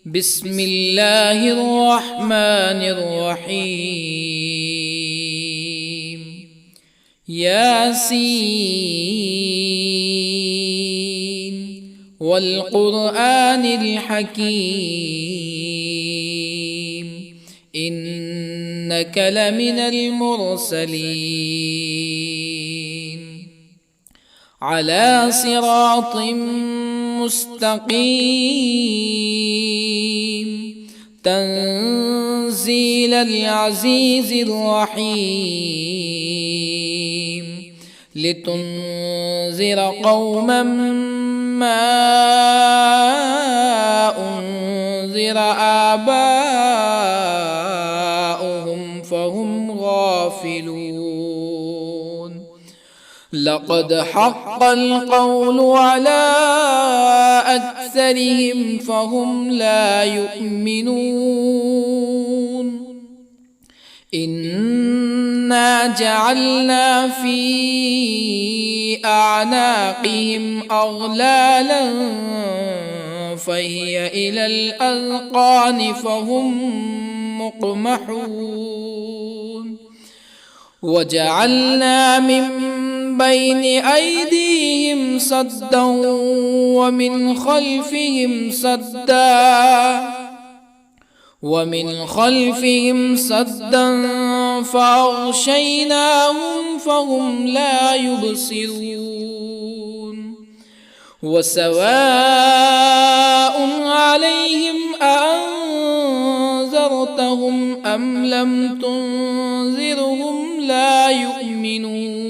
بسم الله الرحمن الرحيم. ياسين والقرآن الحكيم إنك لمن المرسلين على صراط مستقيم تنزيل العزيز الرحيم لتنذر قوما ما أنذر آباؤهم فهم غافلون. لقد حق القول على أكثرهم فهم لا يؤمنون. إنا جعلنا في أعناقهم أغلالا فهي إلى الأذقان فهم مقمحون. وجعلنا من بين أيديهم سدا ومن خلفهم سدا فأغشيناهم فهم لا يبصرون. وسواء عليهم أأنذرتهم أم لم تنذرهم لا يؤمنون.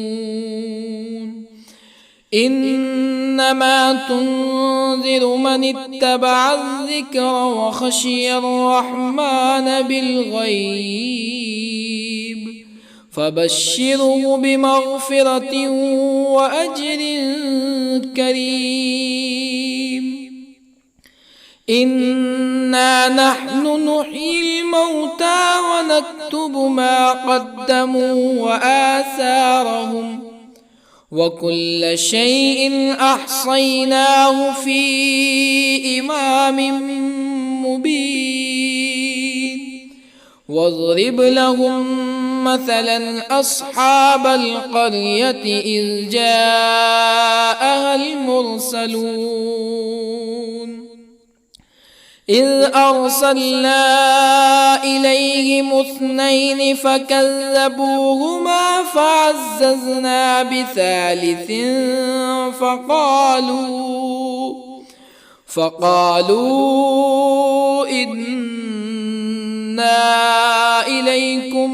إنما تنذر من اتبع الذكر وخشي الرحمن بالغيب فبشره بمغفرة وأجر كريم. إنا نحن نحيي الموتى ونكتب ما قدموا وآثارهم وكل شيء أحصيناه في إمام مبين. واضرب لهم مثلا أصحاب القرية إذ جاءها المرسلون إذ أرسلنا إليهم اثنين فكذبوهما فعززنا بثالث فقالوا إنا إليكم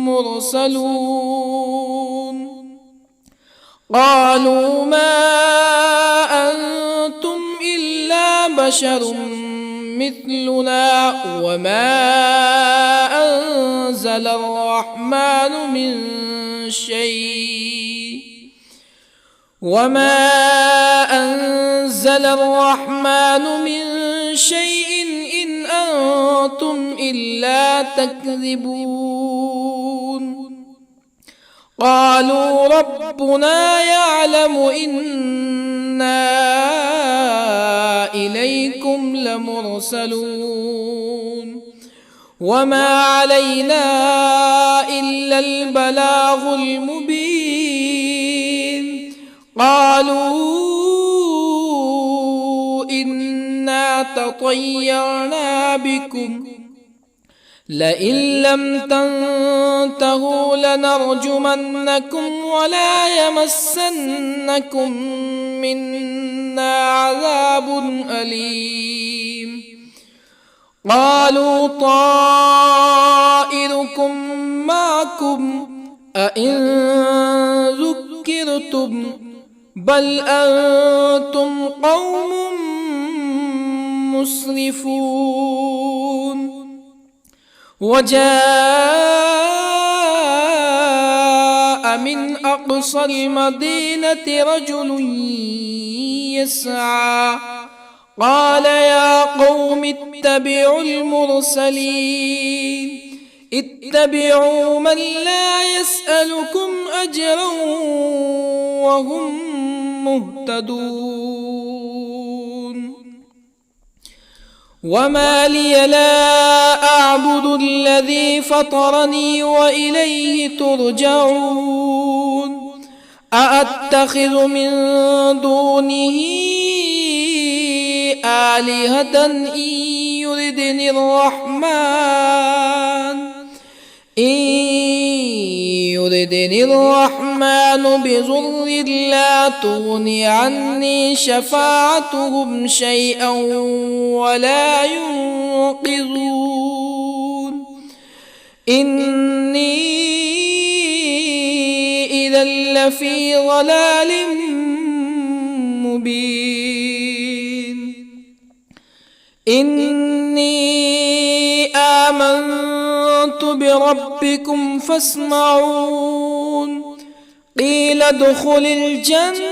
مرسلون. قالوا ما أنتم إلا بشر مثلنا وما أنزل الرحمن من شيء إن أنتم إلا تكذبون. قالوا ربنا يعلم إنا إليكم لمرسلون وما علينا إلا البلاغ المبين. قالوا إنا تطيرنا بكم لئن لم تنتهوا لنرجمنكم ولا يمسنكم منا عذاب أليم. قالوا طائركم معكم أئن ذكرتم بل أنتم قوم مسرفون. وجاء من أقصى المدينة رجل يسعى قال يا قوم اتبعوا المرسلين اتبعوا من لا يسألكم أجرا وهم مهتدون. وما لي لا أعبد الذي فطرني وإليه ترجعون أأتخذ من دونه آلهة يردني الرحمن بضر لا تغن عني شفاعتهم شيئا ولا ينقذون إني إذا لفي ضلال مبين إني آمنت بربكم فاسمعون قيل ادخل الجنة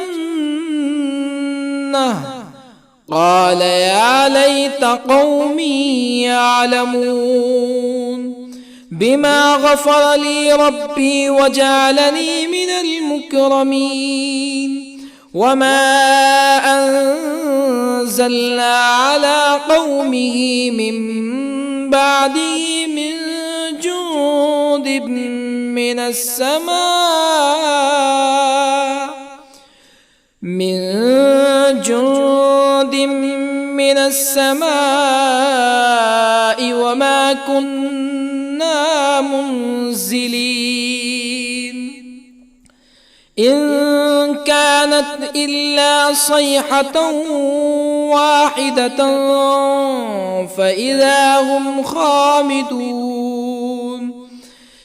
قال يا ليت قومي يعلمون بما غفر لي ربي وجعلني من المكرمين وما أنزلنا على قومه من بعده من جند من السماء وما كنا منزلين إن كانت إلا صيحة واحدة فإذا هم خامدون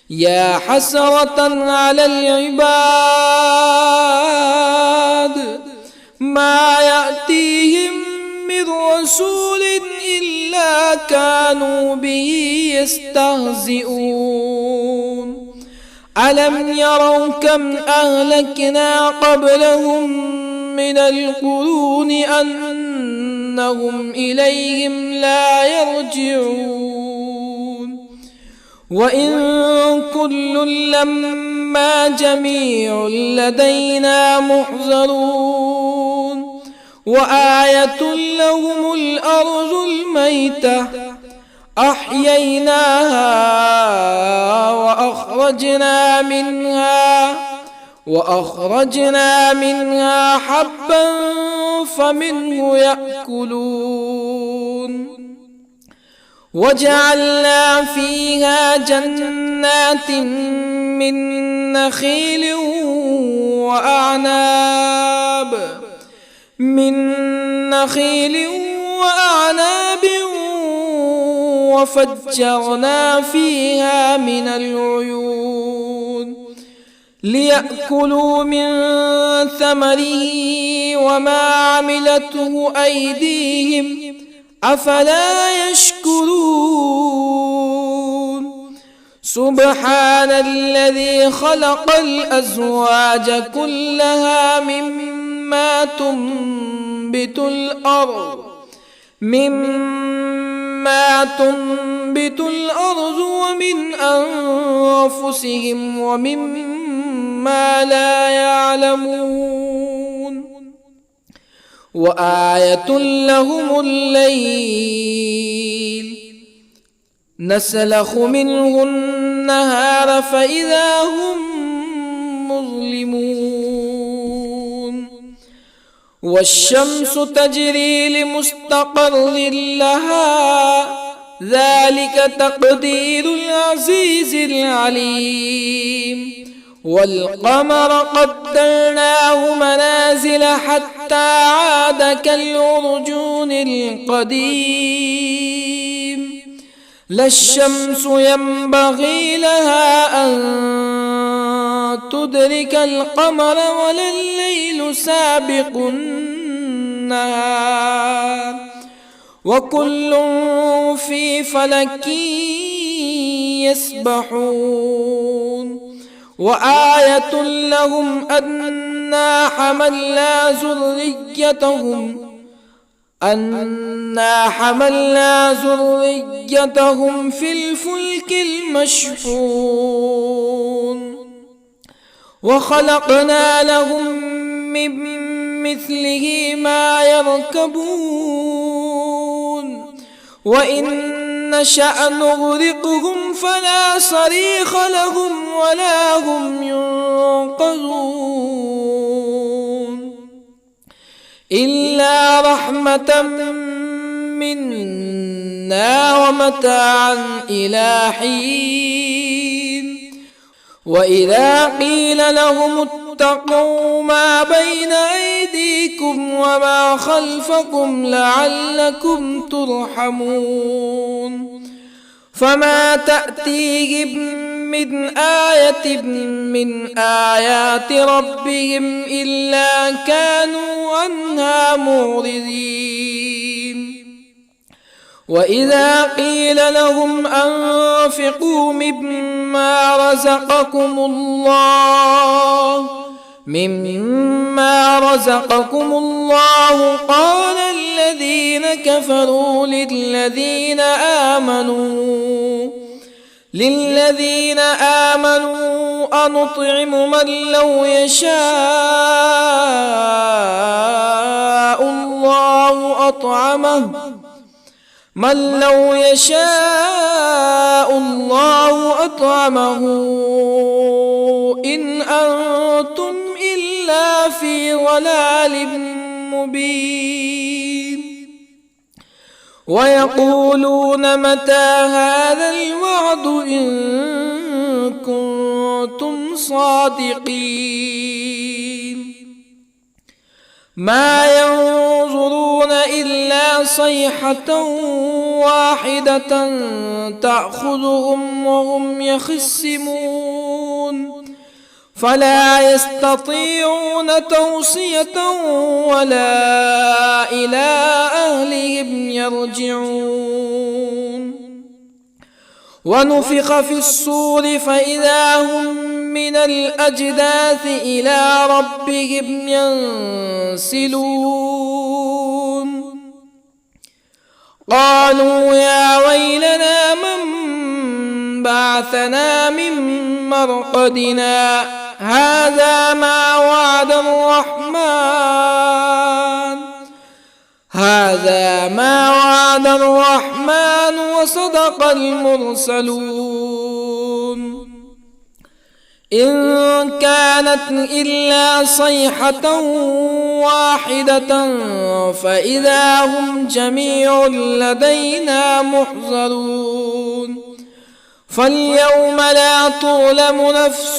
يا حسرة على العباد ما يأتيهم من رسول إلا كانوا به يستهزئون ألم يروا كم أهلكنا قبلهم من القرون أنهم إليهم لا يرجعون وإن كل لما جميع لدينا محضرون وآية لهم الأرض الميتة أحييناها وأخرجنا منها حبا فمنه يأكلون وجعلنا فيها جنات من نخيل وأعناب وفجرنا فيها من العيون ليأكلوا من ثمره وما عملته أيديهم أفلا يشكرون سبحان الذي خلق الأزواج كلها مما تنبت الأرض ومن أنفسهم ومما لا يعلمون وآية لهم الليل نسلخ منه النهار فإذا هم مظلمون والشمس تجري لمستقر لها ذلك تقدير العزيز العليم والقمر قدرناه منازل حتى عاد كالعرجون القديم لا الشمس ينبغي لها أن تدرك القمر ولا الليل سابق النهار وكل في فلك يسبحون وآية لهم أنا حملنا ذريتهم في الفلك المشحون وخلقنا لهم من مثله ما يركبون وإن نشأ نغرقهم فلا صريخ لهم ولا هم ينقذون إلا رحمة منا ومتاعا إلى حين وإذا قيل لهم اتقوا ما بين أيديكم وما خلفكم لعلكم ترحمون فما تأتيهم من آية من آيات ربهم إلا كانوا عنها معرضين وإذا قيل لهم أنفقوا مما رزقكم الله قال الذين كفروا للذين آمنوا أنطعم من لو يشاء الله أطعمه إن أنتم إلا في ضلال مبين ويقولون متى هذا الوعد إن كنتم صادقين ما ينظرون إلا صيحة واحدة تأخذهم وهم يخصمون فلا يستطيعون توصية ولا إلى أهلهم يرجعون ونفخ في الصور فإذا هم من الأجداث إلى ربهم ينسلون قالوا يا ويلنا من بعثنا من مرقدنا هذا ما وعد الرحمن وصدق المرسلون إن كانت إلا صيحة واحدة فإذا هم جميع لدينا محضرون فاليوم لا تظلم نفس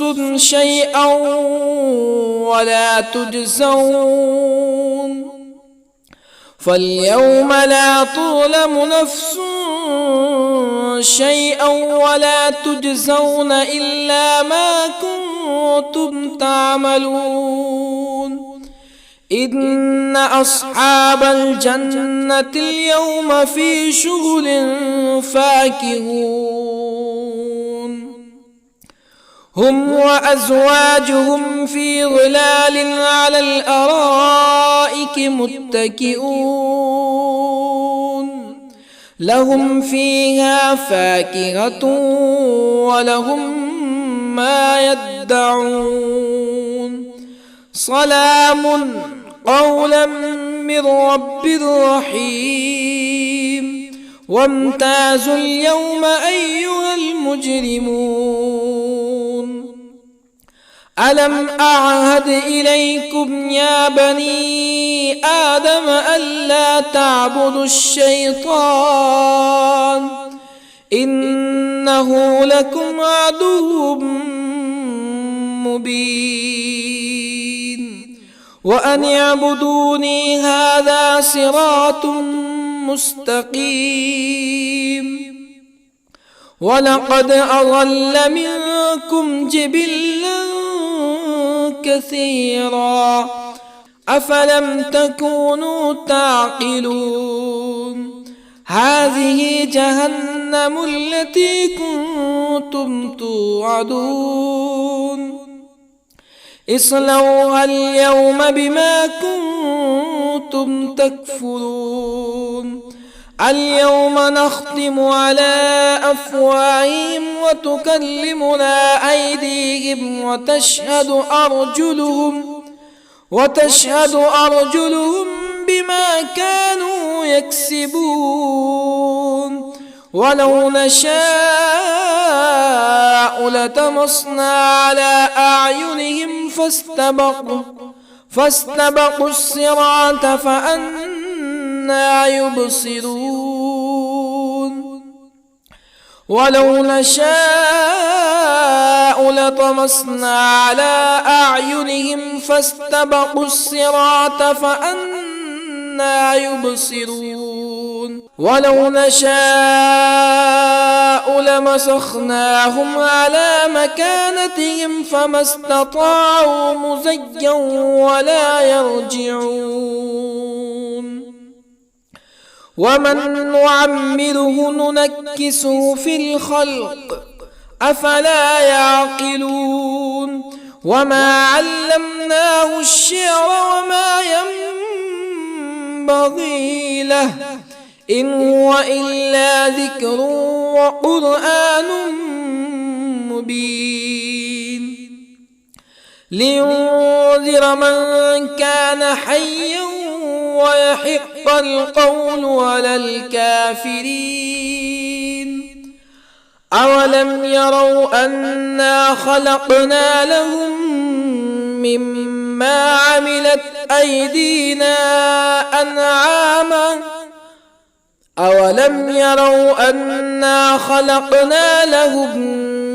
شيئا ولا تجزون إلا ما كنتم تعملون إن أصحاب الجنة اليوم في شغل فاكهون هم وأزواجهم في ظلال على الأرائك متكئون لهم فيها فاكهة ولهم ما يدعون سلام قولا من رب رحيم وامتازوا اليوم أيها المجرمون ألم أعهد إليكم يا بني آدم ألا تعبدوا الشيطان إنه لكم عدو مبين وأن اعبدوني هذا صراط مستقيم ولقد أضل منكم جبلا كثيرا أفلم تكونوا تعقلون هذه جهنم التي كنتم توعدون اصلوها اليوم بما كنتم تكفرون اليوم نختم على أفواههم وتكلمنا أيديهم وتشهد أرجلهم بما كانوا يكسبون ولو نشاء لطمسنا على أعينهم فاستبقوا الصراط فأنى يبصرون ولو نشاء لطمسنا على أعينهم فاستبقوا الصراط فأنى يبصرون ولو نشاء لمسخناهم على مكانتهم فما استطاعوا مزيا ولا يرجعون ومن نعمره ننكسه في الخلق أفلا يعقلون وما علمناه الشعر وما ينبغي له إن هو إلا ذكر وقرآن مبين لينذر من كان حيا ويحق القول على الكافرين أولم يروا أنا خلقنا لهم مما عملت أيدينا أنعاما أولم يروا أنا خلقنا لهم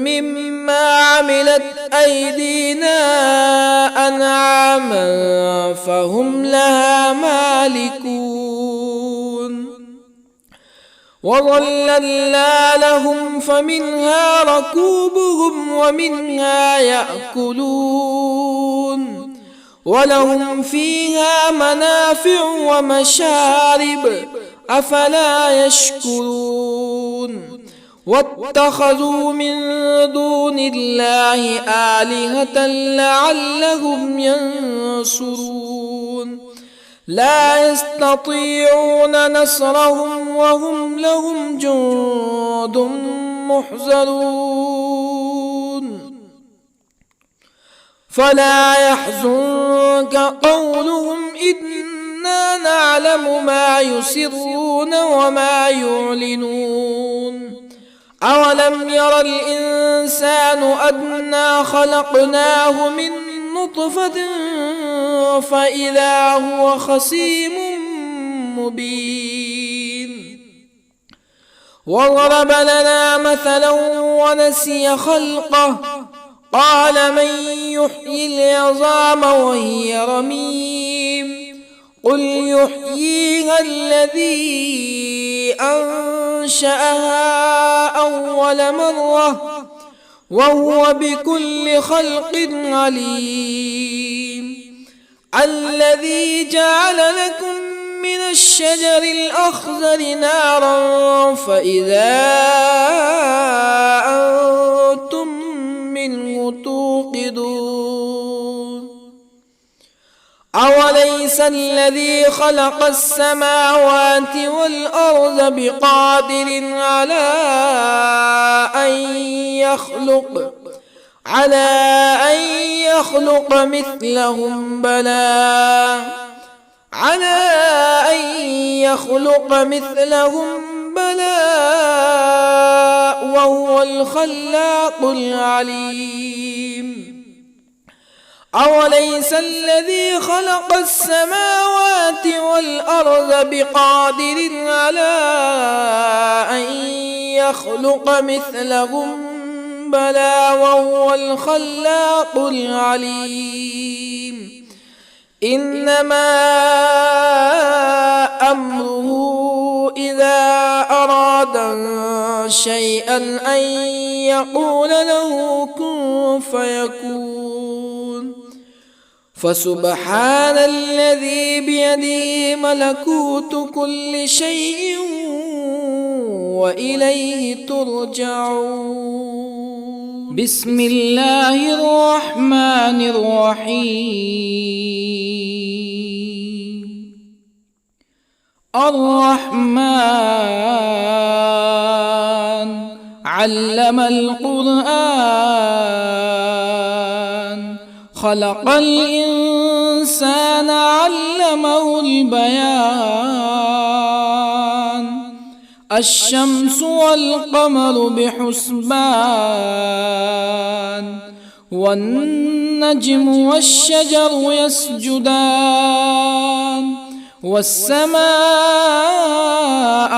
مما عملت أيدينا أنعاما فهم لها مالكون وظللنا لهم فمنها ركوبهم ومنها يأكلون ولهم فيها منافع ومشارب أفلا يشكرون واتخذوا من دون الله آلهة لعلهم ينصرون لا يستطيعون نصرهم وهم لهم جند محضرون فلا يحزنك قولهم إنا نعلم ما يسرون وما يعلنون أولم ير الإنسان أنا خلقناه من نطفة فإذا هو خصيم مبين وضرب لنا مثلا ونسي خلقه قال من يحيي العظام وهي رميم قل يحييها الذي أنشأها أول مرة وهو بكل خلق عليم الذي جعل لكم من الشجر الأخضر نارا فإذا أنتم منه توقدون أوليس الذي خلق السماوات والأرض بقادر على أن يخلق مثلهم بلى وهو الخلاق العليم أوليس الذي خلق السماوات والأرض بقادر على أن يخلق مثلهم بلى وهو الخلاق العليم إنما أمره إذا أراد شيئا أن يقول له كن فيكون فسبحان الذي بيده ملكوت كل شيء وإليه ترجعون بسم الله الرحمن الرحيم الرحمن علم القرآن خلق الإنسان علمه والقمر البيان الشمس والقمر بحسبان والنجم والشجر يسجدان والسماء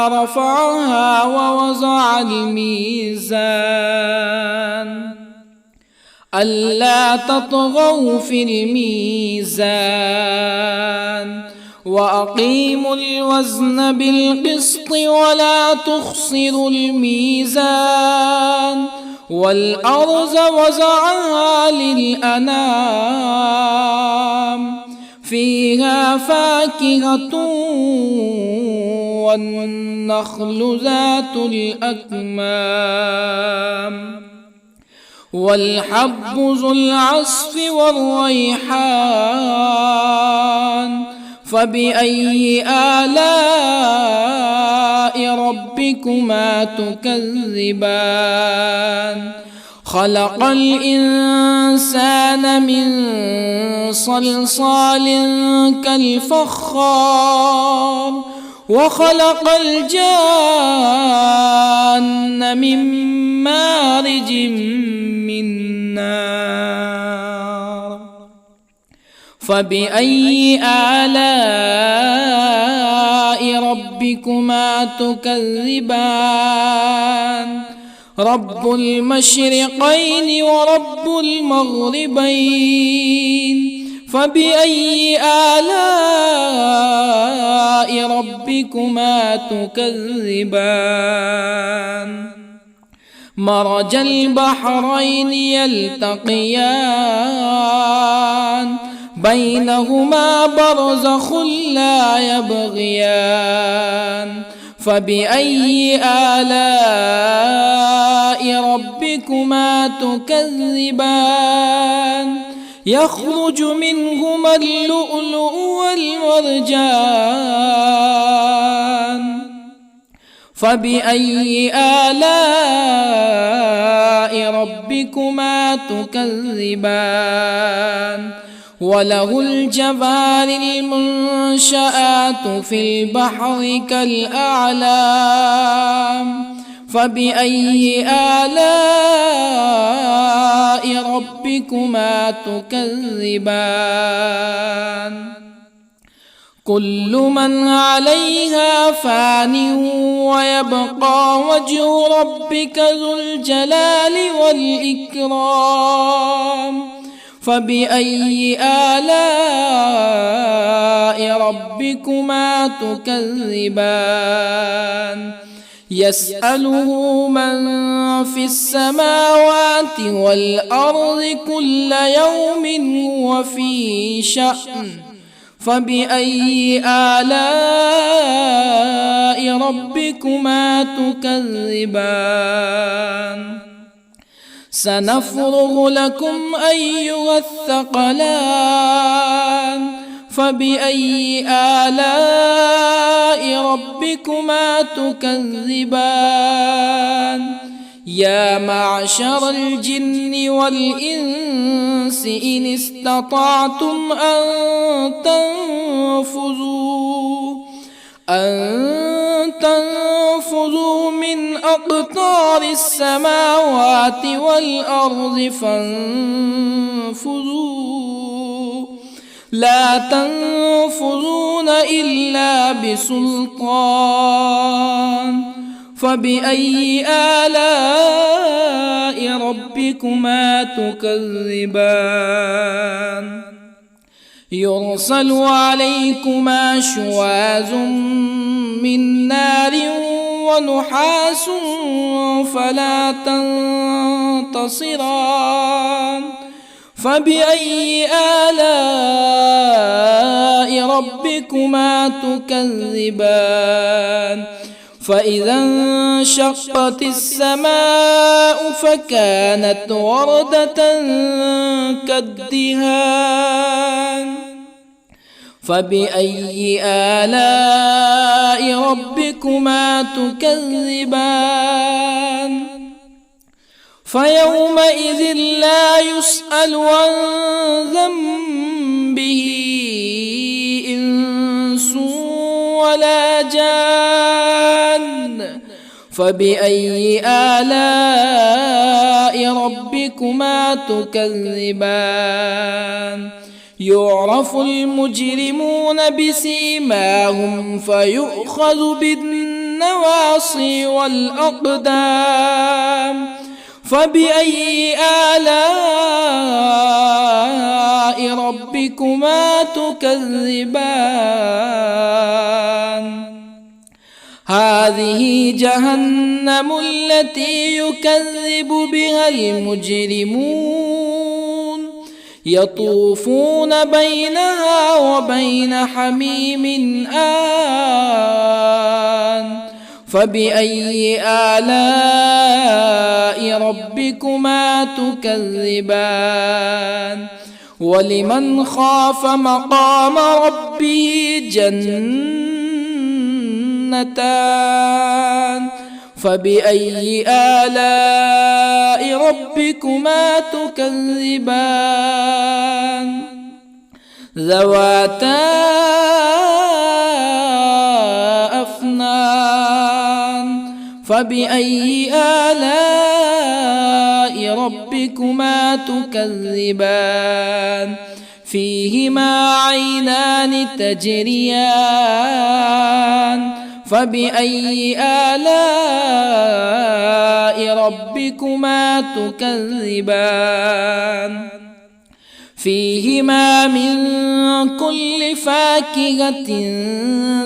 رفعها ووضع الميزان ألا تطغوا في الميزان وأقيموا الوزن بالقسط ولا تخسروا الميزان والأرض وضعها للأنام فيها فاكهة والنخل ذات الأكمام والحب ذو العصف والريحان فبأي آلاء ربكما تكذبان خلق الإنسان من صلصال كالفخار وخلق الجان من مارج من نار فبأي آلاء ربكما تكذبان رب المشرقين ورب المغربين فبأي آلاء ربكما تكذبان مرج البحرين يلتقيان بينهما برزخ لا يبغيان فبأي آلاء ربكما تكذبان يخرج منهما اللؤلؤ والمرجان فبأي آلاء ربكما تكذبان وله الجوار المنشآت في البحر كالأعلام فبأي آلاء ربكما تكذبان كل من عليها فان ويبقى وجه ربك ذو الجلال والإكرام فبأي آلاء ربكما تكذبان يسأله من في السماوات والأرض كل يوم هو في شأن فبأي آلاء ربكما تكذبان سنفرغ لكم أيها الثقلان فبأي آلاء ربكما تكذبان يا معشر الجن والإنس إن استطعتم أن تنفذوا من أقطار السماوات والأرض فانفذوا لا تنفذون إلا بسلطان فبأي آلاء ربكما تكذبان يرسل عليكما شواظ من نار ونحاس فلا تنتصران فبأي آلاء ربكما تكذبان فإذا انشقت السماء فكانت وردة كالدهان فبأي آلاء ربكما تكذبان فيومئذ لا يسأل عن ذنبه إنس ولا جان فبأي آلاء ربكما تكذبان يعرف المجرمون بسيماهم فيؤخذ بالنواصي والأقدام فبأي آلاء ربكما تكذبان هذه جهنم التي يكذب بها المجرمون يطوفون بينها وبين حميم آن فبأي آلاء ربكما تكذبان ولمن خاف مقام ربه جنتان فبأي آلاء ربكما تكذبان ذواتا أفنان فبأي آلاء ربكما تكذبان فيهما عينان تجريان فبأي آلاء ربكما تكذبان فيهما من كل فاكهة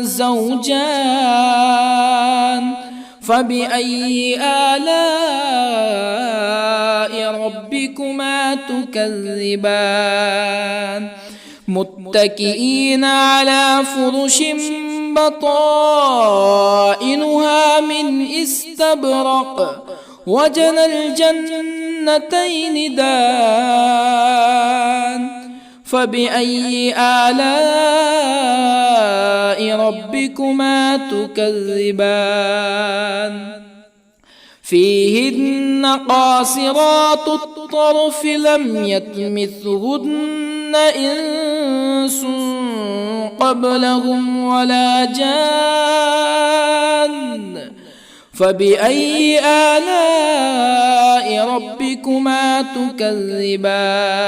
زوجان فبأي آلاء ربكما تكذبان متكئين على فرش بطائنها من استبرق وجنى الجنتين دان فبأي آلاء ربكما تكذبان فيهن قاصرات الطرف لم يطمثهن إنس قبلهم ولا جان فبأي آلاء ربكما تكذبان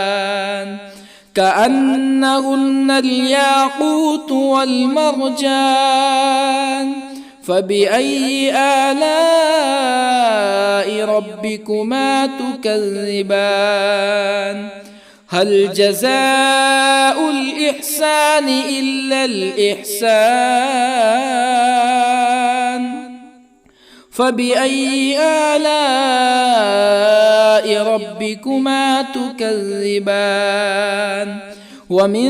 كأنهن الياقوت والمرجان فبأي آلاء ربكما تكذبان هل جزاء الإحسان إلا الإحسان فبأي آلاء ربكما تكذبان ومن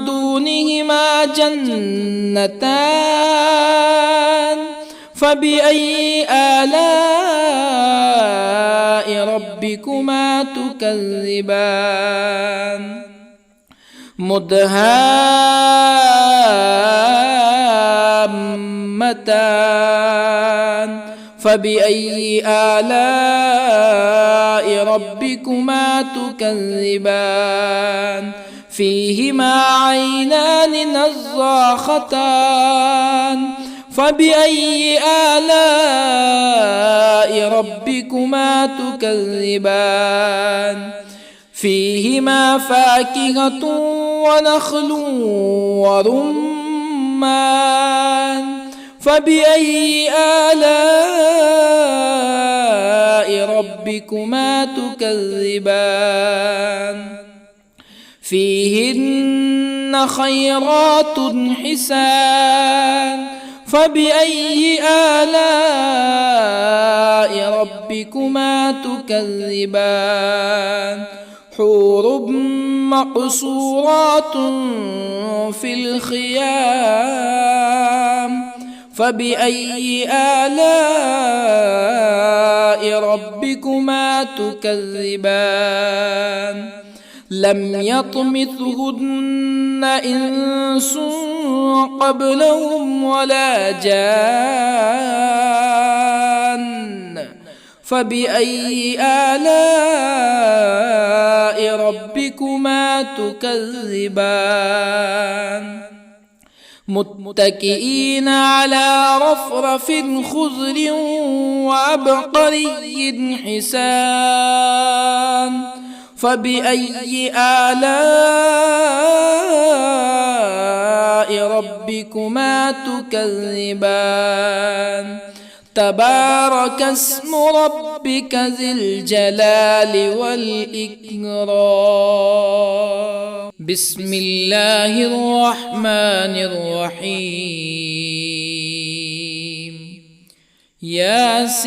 دونهما جنتان فبأي آلاء ربكما تكذبان مدهامتان فبأي آلاء ربكما تكذبان فيهما عينان نضاختان فبأي آلاء ربكما تكذبان فيهما فاكهة ونخل ورمان فبأي آلاء ربكما تكذبان فيهن خيرات حسان فبأي آلاء ربكما تكذبان حور مقصورات في الخيام فبأي آلاء ربكما تكذبان لم يطمثهن إنس قبلهم ولا جان فبأي آلاء ربكما تكذبان متكئين على رفرف خضر وعبقري حسان فبأي آلاء ربكما تكذبان تبارك اسم ربك ذي الجلال والإكرام. بسم الله الرحمن الرحيم. ياسين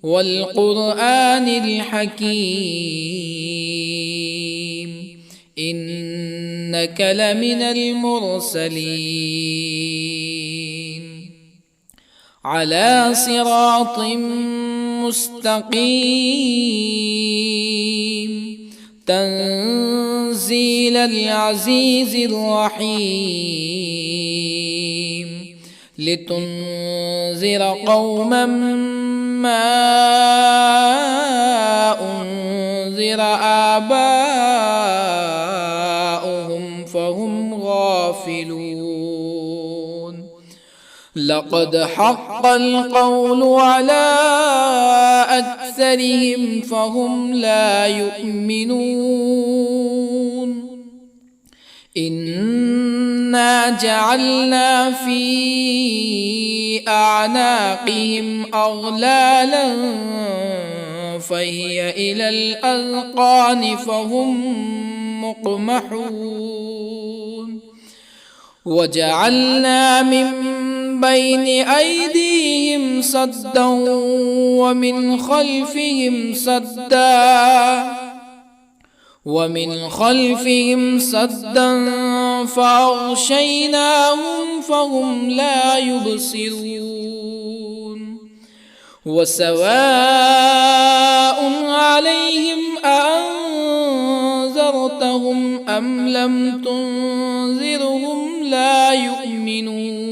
والقرآن الحكيم إنك لمن المرسلين على صراط مستقيم تنزيل العزيز الرحيم لتنذر قوما ما أنذر آباؤهم فهم غافلون. لقد حق القول على أكثرهم فهم لا يؤمنون. إنا جعلنا في أعناقهم أغلالا فهي إلى الأذقان فهم مقمحون. وجعلنا من بين أيديهم سدا ومن خلفهم سدا فأغشيناهم فهم لا يبصرون. وسواء عليهم أأنذرتهم أم لم تنذرهم لا يؤمنون.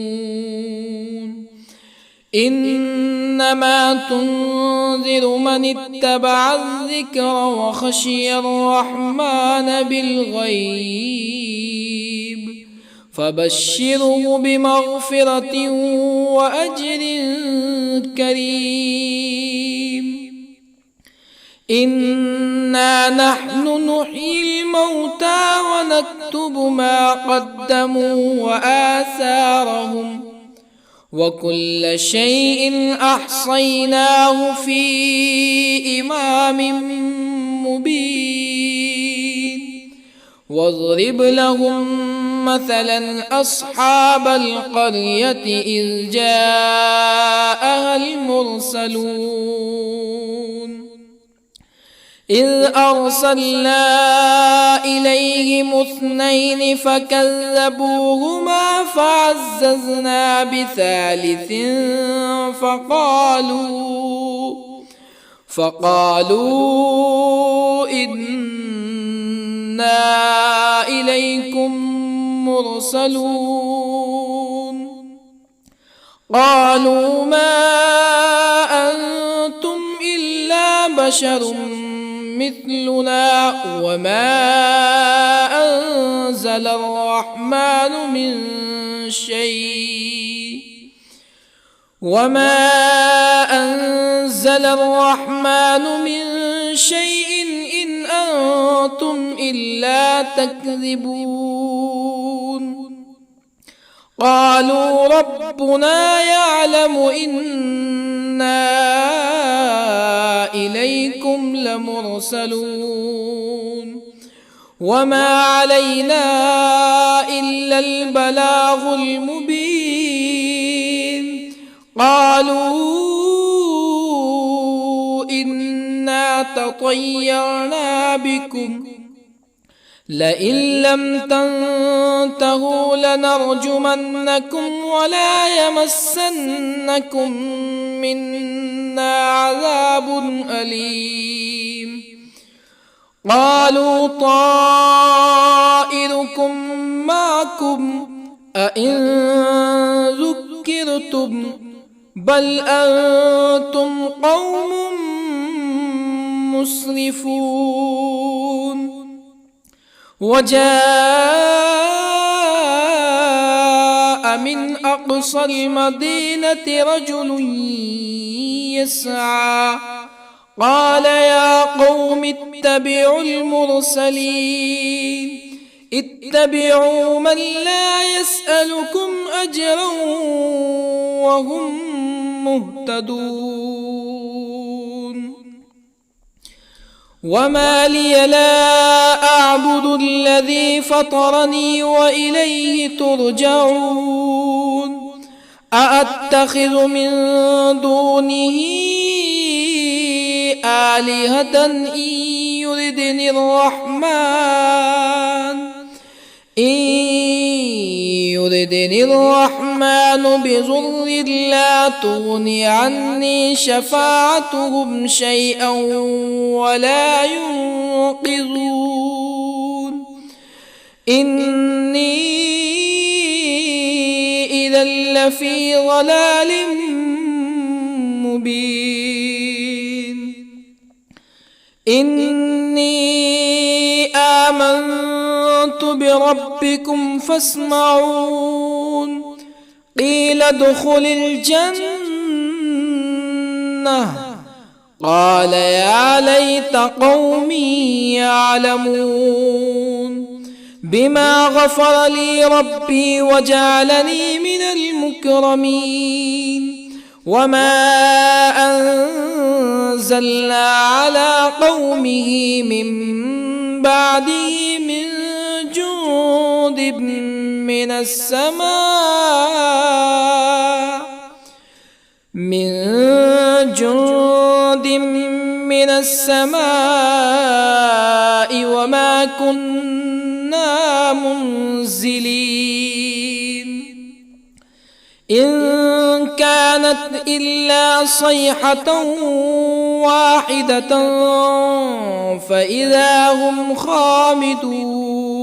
إنما تنذر من اتبع الذكر وخشي الرحمن بالغيب فبشره بمغفرة وأجر كريم. إنا نحن نحيي الموتى ونكتب ما قدموا وآثارهم وكل شيء أحصيناه في إمام مبين. واضرب لهم مثلا أصحاب القرية إذ جاءها المرسلون إذ أرسلنا إليهم 2 فكذبوهما فعززنا بثالث فقالوا إنا إليكم مرسلون. قالوا ما أنتم إلا بشر مثلنا وما أنزل الرحمن من شيء إن أنتم إلا تكذبون. قالوا ربنا يعلم إنا إليكم لمرسلون وما علينا إلا البلاغ المبين. قالوا إنا تطيرنا بكم لئن لم تنتهوا لنرجمنكم ولا يمسنكم منا عذاب أليم. قالوا طائركم معكم أئن ذكرتم بل أنتم قوم مسرفون. وجاء من أقصى المدينة رجل يسعى قال يا قوم اتبعوا المرسلين اتبعوا من لا يسألكم أجرا وهم مهتدون وما لي لا أعبد الذي فطرني وإليه ترجعون أأتخذ من دونه آلهة إن يردني الرحمن بضر لا تغني عني شفاعتهم شيئا ولا ينقذون إني إذا لفي ضلال مبين إني آمنت بربكم فاسمعون قيل ادخل الجنة قال يا ليت قومي يعلمون بما غفر لي ربي وجعلني من المكرمين وما أنزلنا على قومه من بعده من جند من السماء وما كنا منزلين إن كانت إلا صيحة واحدة فإذا هم خامدون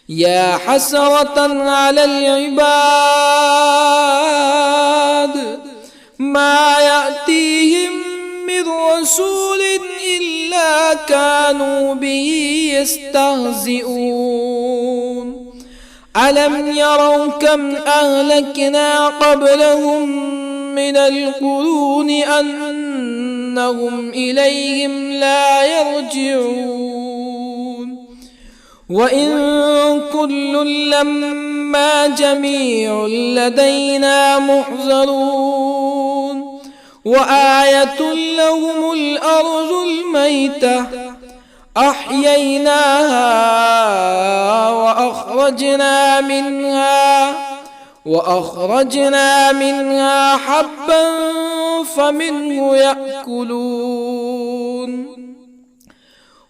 يا حسرة على العباد ما يأتيهم من رسول إلا كانوا به يستهزئون ألم يروا كم أهلكنا قبلهم من القرون أنهم إليهم لا يرجعون وإن كل لما جميع لدينا محضرون وآية لهم الأرض الميتة أحييناها وأخرجنا منها حبا فمنه يأكلون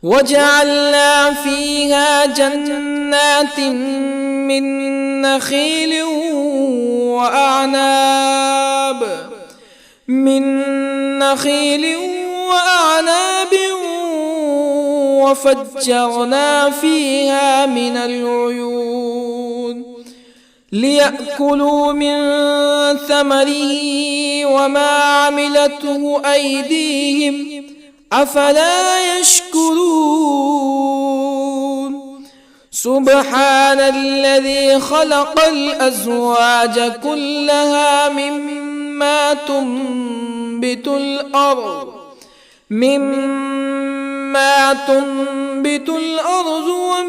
وجعلنا فيها جنات من نخيل وأعناب وفجرنا فيها من العيون ليأكلوا من ثمره وما عملته أيديهم أفلا يشكرون سبحان الذي خلق الأزواج كلها مما تنبت الأرض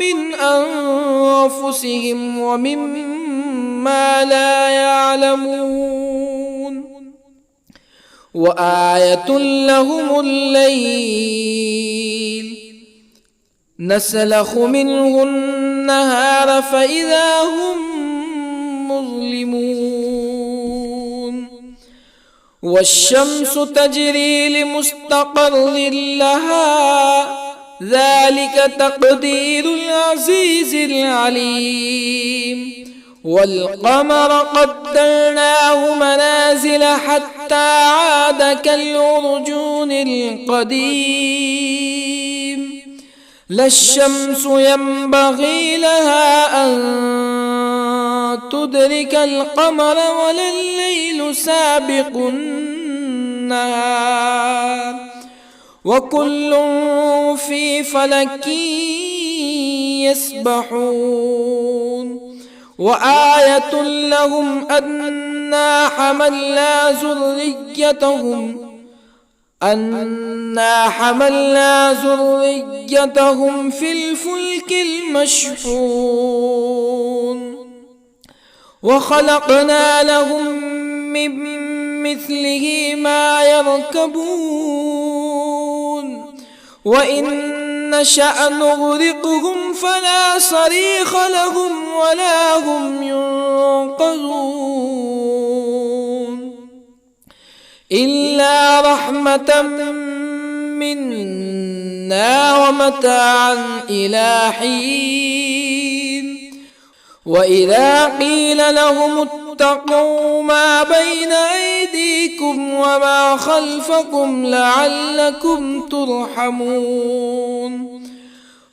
ومن أنفسهم ومما لا يعلمون وآية لهم الليل نسلخ منه النهار فإذا هم مظلمون والشمس تجري لمستقر لها ذلك تقدير العزيز العليم والقمر قدرناه منازل حتى عاد كالعرجون القديم لا الشمس ينبغي لها أن تدرك القمر ولا الليل سابق النهار وكل في فلك يسبحون وآية لهم أنا حملنا ذريتهم في الفلك المشحون وخلقنا لهم من مثله ما يركبون وإن نشأ نغرقهم فلا صريخ لهم ولا هم ينقذون إلا رحمة منا ومتاعا إلى حين وإذا قيل لهم اتقوا ما بين أيديكم وما خلفكم لعلكم ترحمون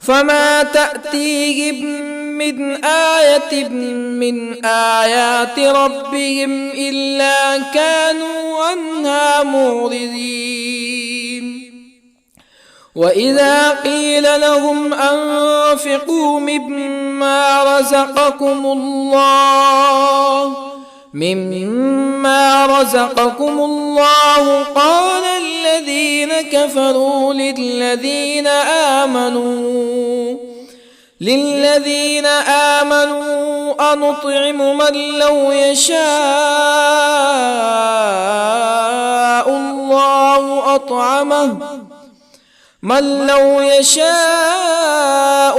فما تأتيهم من آية من آيات ربهم إلا كانوا عنها معرضين وإذا قيل لهم أنفقوا مما رزقكم الله قال الذين كفروا للذين آمنوا أنطعم من لو يشاء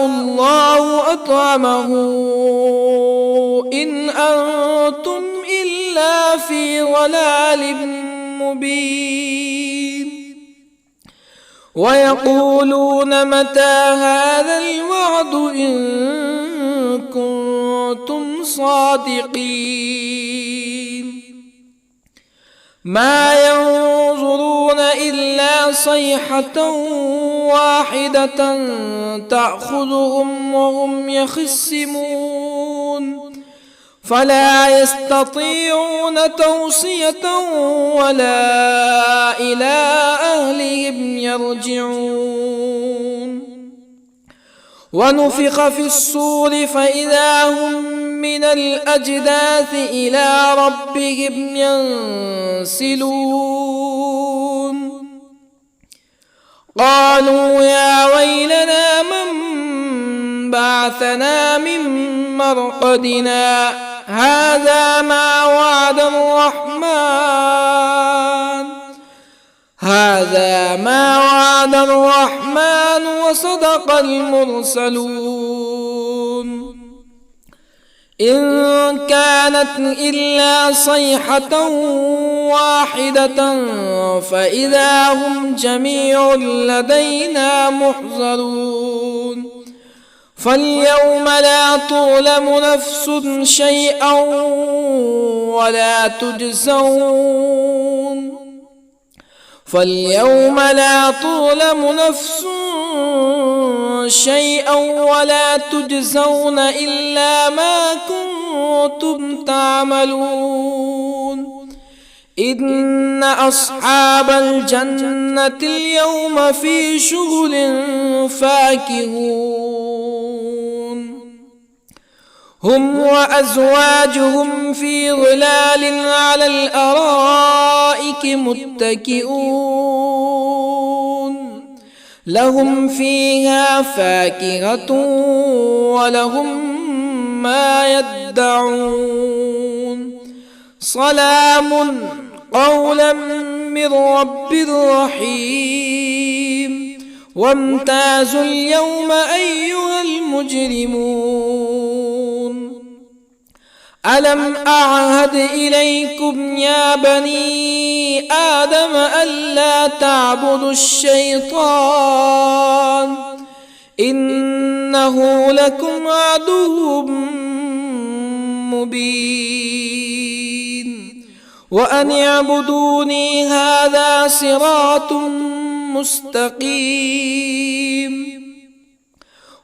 الله أطعمه إن أنتم إلا في ضلال مبين ويقولون متى هذا الوعد إن كنتم صادقين ما ينظرون إلا صيحة واحدة تأخذهم وهم يخصمون فلا يستطيعون توصية ولا إلى أهلهم يرجعون ونفخ في الصور فإذا هم من الأجداث إلى ربهم ينسلون قالوا يا ويلنا من بعثنا من مرقدنا هذا ما وعد الرحمن وصدق المرسلون إن كانت إلا صيحة واحدة فإذا هم جميع لدينا محضرون فاليوم لا تظلم نفس شيئا ولا تجزون إلا ما كنتم تعملون إن أصحاب الجنة اليوم في شغل فاكهون هم وأزواجهم في ظلال على الأرائك متكئون لهم فيها فاكهة ولهم ما يدعون سلام قولا من رب رحيم وامتازوا اليوم أيها المجرمون ألم أعهد إليكم يا بني آدم ألا تعبدوا الشيطان إنه لكم عدو مبين وأن اعبدوني هذا صراط مستقيم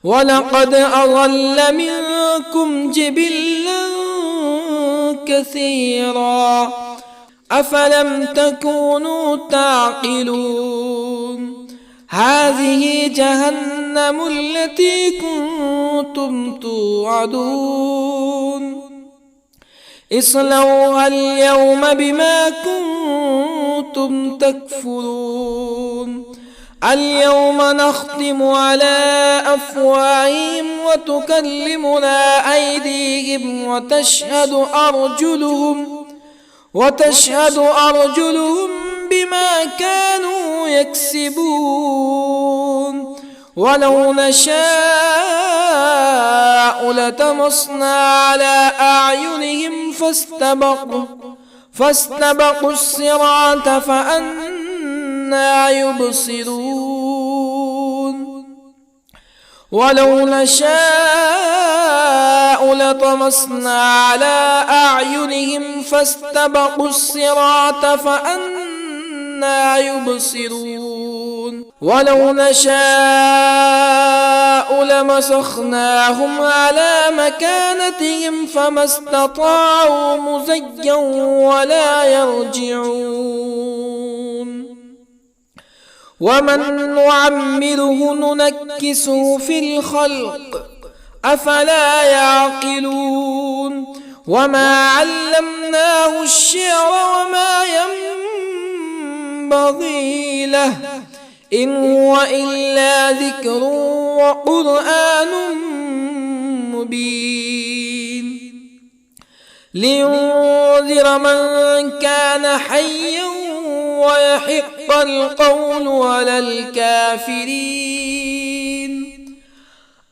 ولقد أضل منكم جبلا كثيرا أفلم تكونوا تعقلون هذه جهنم التي كنتم كنتم توعدون اصلوها اليوم بما كنتم تكفرون اليوم نختم على أفواههم وتكلمنا أيديهم وتشهد أرجلهم بما كانوا يكسبون ولو نشاء لطمسنا على أعينهم فاستبقوا الصراط فأنى يبصرون ولو نشاء لطمسنا على أعينهم فاستبقوا الصراط فأنى يبصرون ولو نشاء لمسخناهم على مكانتهم فما استطاعوا مزيا ولا يرجعون ومن نعمره ننكسه في الخلق أفلا يعقلون وما علمناه الشعر وما ينبغي له إن هو إلا ذكر وقرآن مبين لينذر من كان حيا ويحق القول على الكافرين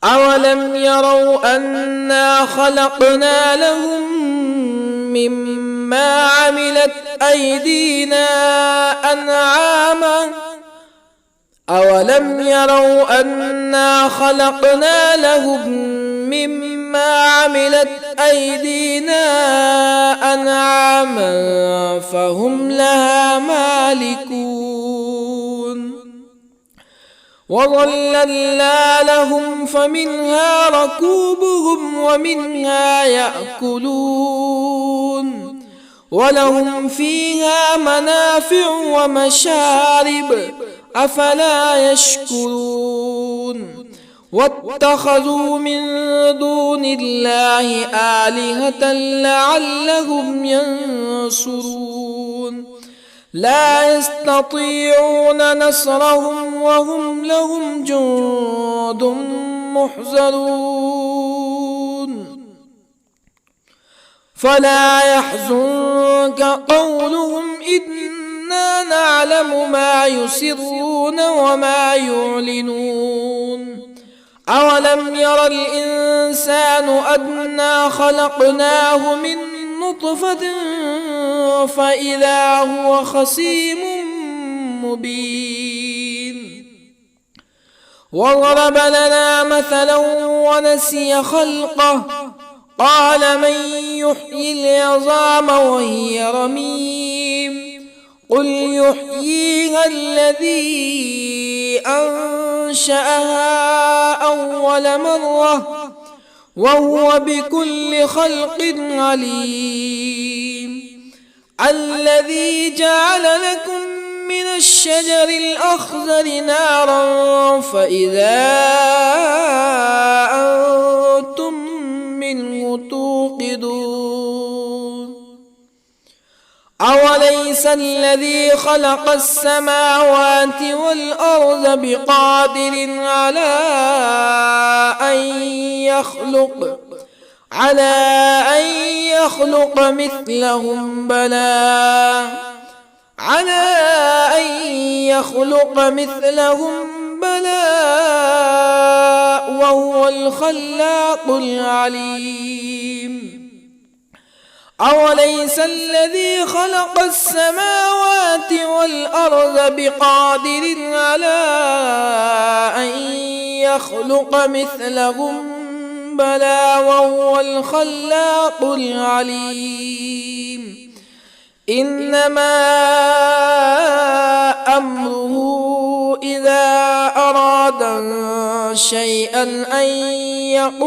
أولم يروا أنا خلقنا لهم مما عملت أيدينا أنعاما فهم لها مالكون وظللنا لهم فمنها ركوبهم ومنها يأكلون ولهم فيها منافع ومشارب أفلا يشكرون واتخذوا من دون الله آلهة لعلهم ينصرون لا يستطيعون نصرهم وهم لهم جند محضرون فلا يحزنك قولهم إنا نعلم ما يسرون وما يعلنون أولم ير الإنسان أنا خلقناه من نطفة فإذا هو خصيم مبين وضرب لنا مثلا ونسي خلقه قال من يحيي العظام وهي رميم قل يحييها الذي أنشأها أول مرة وهو بكل خلق عليم الذي جعل لكم من الشجر الأخضر نارا فإذا أنتم منه توقدون أوليس الذي خلق السماوات والأرض بقادر على أن يخلق مثلهم بلى وهو الخلاق العليم أوليس الذي خلق السماوات والأرض بقادر على أن يخلق مثلهم بلى وهو الخلاق العليم إنما أمره إذا أراد شيئا أن يقول